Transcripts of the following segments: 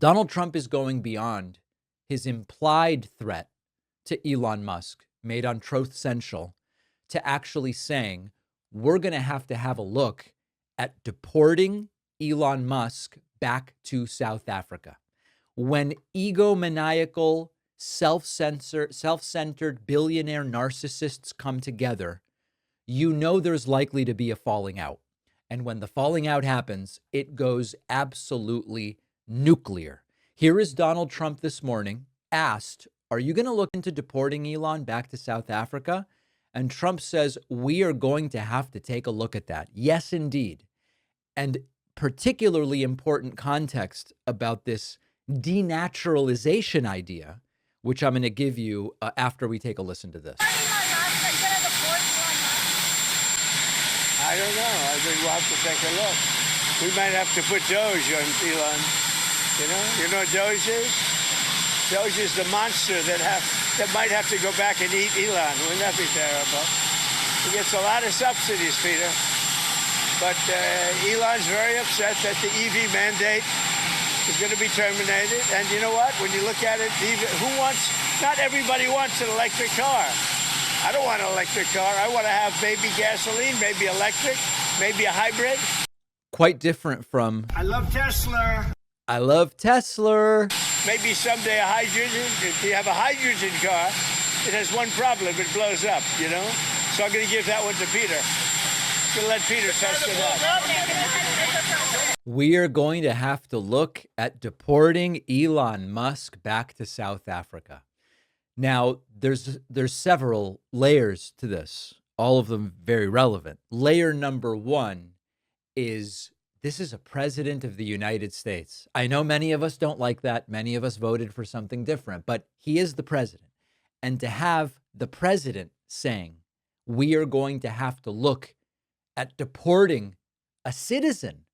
Donald Trump is going beyond his implied threat to Elon Musk made on Truth Central to actually saying, we're going to have a look at deporting Elon Musk back to South Africa. When egomaniacal, self-centered billionaire narcissists come together, you know there's likely to be a falling out. And when the falling out happens, it goes absolutely nuclear. Here is Donald Trump this morning asked, are you going to look into deporting Elon back to South Africa? And Trump says, we are going to have to take a look at that. Yes, indeed. And particularly important context about this denaturalization idea, which I'm going to give you after we take a listen to this. I don't know. I think we'll have to take a look. We might have to put Doge on Elon. You know what Doge is? Doge is the monster that might have to go back and eat Elon. Wouldn't that be terrible? He gets a lot of subsidies, Peter. But Elon's very upset that the EV mandate is going to be terminated. And you know what? When you look at it, not everybody wants an electric car. I don't want an electric car. I want to have maybe gasoline, maybe electric, maybe a hybrid. Quite different from, I love Tesla. I love Tesla. Maybe someday a hydrogen. If you have a hydrogen car, it has one problem. It blows up, So I'm going to give that one to Peter. I'm going to let Peter test it out. We are going to have to look at deporting Elon Musk back to South Africa. Now, there's several layers to this, all of them very relevant. Layer number one is this is a president of the United States. I know many of us don't like that. Many of us voted for something different, but he is the president. And to have the president saying, we are going to have to look at deporting a citizen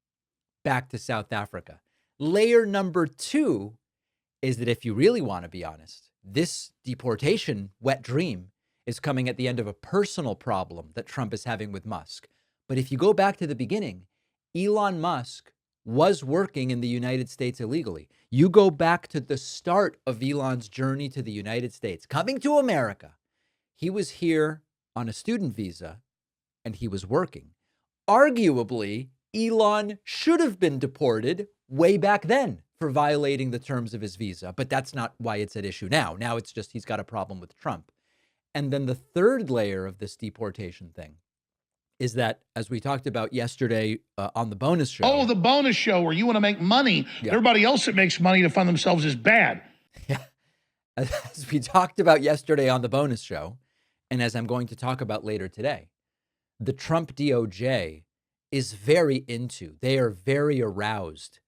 back to South Africa. Layer number two is that if you really want to be honest, this deportation wet dream is coming at the end of a personal problem that Trump is having with Musk. But if you go back to the beginning, Elon Musk was working in the United States illegally. You go back to the start of Elon's journey to the United States, coming to America. He was here on a student visa and he was working. Arguably, Elon should have been deported way back then for violating the terms of his visa, but that's not why it's at issue now. Now it's just he's got a problem with Trump. And then the third layer of this deportation thing is that, as we talked about yesterday on the bonus show. Oh, the bonus show where you want to make money. Yeah. Everybody else that makes money to fund themselves is bad. Yeah. As we talked about yesterday on the bonus show, and as I'm going to talk about later today, the Trump DOJ is they are very aroused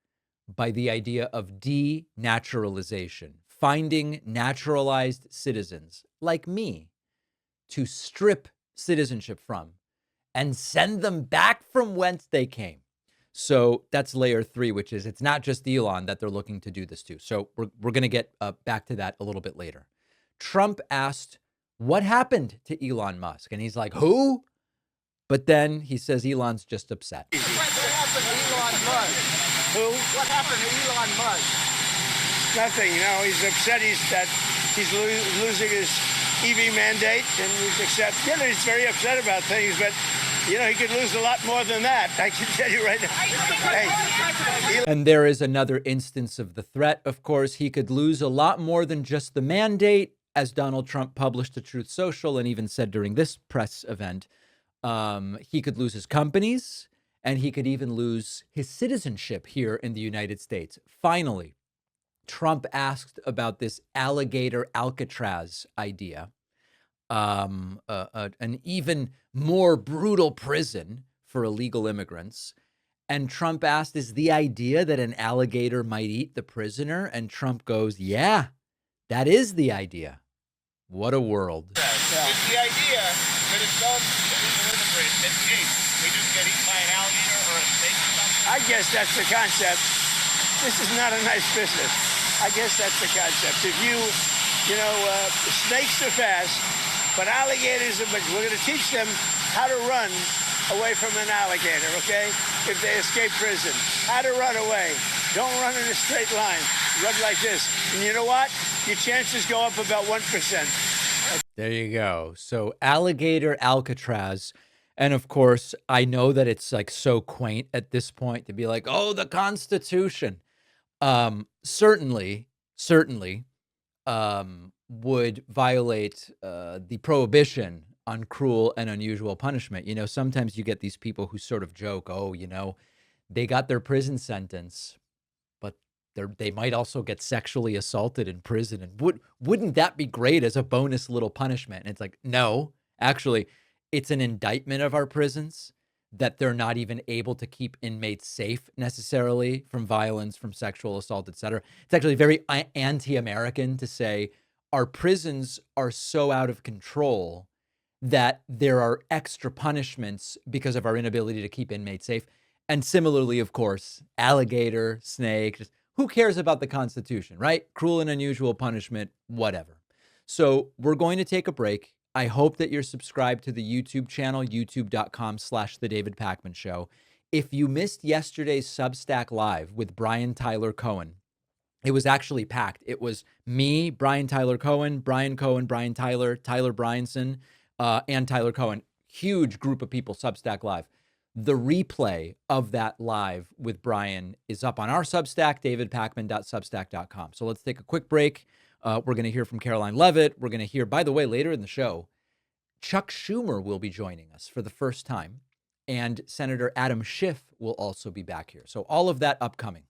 by the idea of denaturalization, finding naturalized citizens like me to strip citizenship from and send them back from whence they came. So that's layer three, which is it's not just Elon that they're looking to do this to. So we're going to get back to that a little bit later. Trump asked, what happened to Elon Musk? And he's like, who? But then he says Elon's just upset. What happened to Elon Musk? Who? What happened to Elon Musk? Nothing. He's upset. He's losing his EV mandate, and he's very upset about things. But he could lose a lot more than that. I can tell you right now. Hey. And there is another instance of the threat. Of course, he could lose a lot more than just the mandate, as Donald Trump published to Truth Social and even said during this press event. He could lose his companies. And he could even lose his citizenship here in the United States. Finally, Trump asked about this Alligator Alcatraz idea, an even more brutal prison for illegal immigrants. And Trump asked, is the idea that an alligator might eat the prisoner? And Trump goes, yeah, that is the idea. What a world. It's the idea that if some illegal immigrant escapes, they just get eaten by an alligator or a snake or something? I guess that's the concept. This is not a nice business. I guess that's the concept. If snakes are fast, but alligators are, but we're going to teach them how to run away from an alligator, okay? If they escape prison, how to run away. Don't run in a straight line. Run like this. And you know what? Your chances go up about 1%. There you go. So Alligator Alcatraz. And of course, I know that it's like so quaint at this point to be like, oh, the Constitution. Certainly would violate the prohibition on cruel and unusual punishment. You know, sometimes you get these people who sort of joke, oh, you know, they got their prison sentence, but they might also get sexually assaulted in prison. And wouldn't that be great as a bonus little punishment? And it's like, no, actually, it's an indictment of our prisons that they're not even able to keep inmates safe necessarily from violence, from sexual assault, et cetera. It's actually very anti-American to say our prisons are so out of control that there are extra punishments because of our inability to keep inmates safe. And similarly, of course, alligator, snake, just who cares about the Constitution, right? Cruel and unusual punishment, whatever. So we're going to take a break. I hope that you're subscribed to the YouTube channel, youtube.com/The David Pakman Show. If you missed yesterday's Substack Live with Brian Tyler Cohen, it was actually packed. It was me, Brian Tyler Cohen, Brian Cohen, Brian Tyler, Tyler Bryanson, and Tyler Cohen. Huge group of people, Substack Live. The replay of that live with Brian is up on our Substack, davidpakman.substack.com. So let's take a quick break. We're going to hear from Caroline Levitt. We're going to hear, by the way, later in the show, Chuck Schumer will be joining us for the first time, and Senator Adam Schiff will also be back here. So all of that upcoming.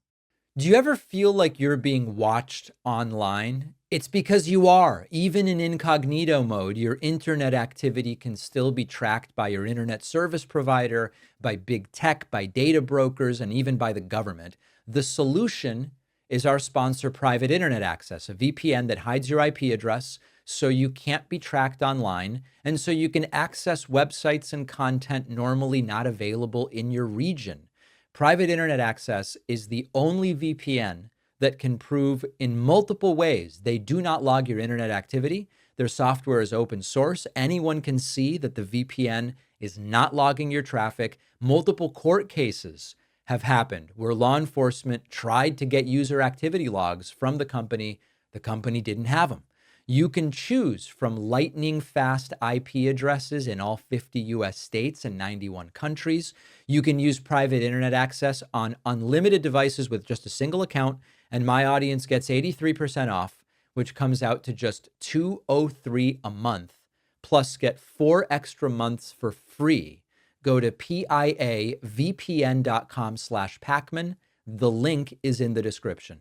Do you ever feel like you're being watched online? It's because you are. Even in incognito mode, your internet activity can still be tracked by your internet service provider, by big tech, by data brokers, and even by the government. The solution is our sponsor, Private Internet Access, a VPN that hides your IP address so you can't be tracked online, and so you can access websites and content normally not available in your region. Private Internet Access is the only VPN that can prove in multiple ways they do not log your internet activity. Their software is open source. Anyone can see that the VPN is not logging your traffic. Multiple court cases have happened where law enforcement tried to get user activity logs from the company. The company didn't have them. You can choose from lightning fast IP addresses in all 50 US states and 91 countries. You can use private internet access on unlimited devices with just a single account, and my audience gets 83% off, which comes out to just $203 a month, plus get 4 extra months for free. Go to piavpn.com/Pakman. The link is in the description.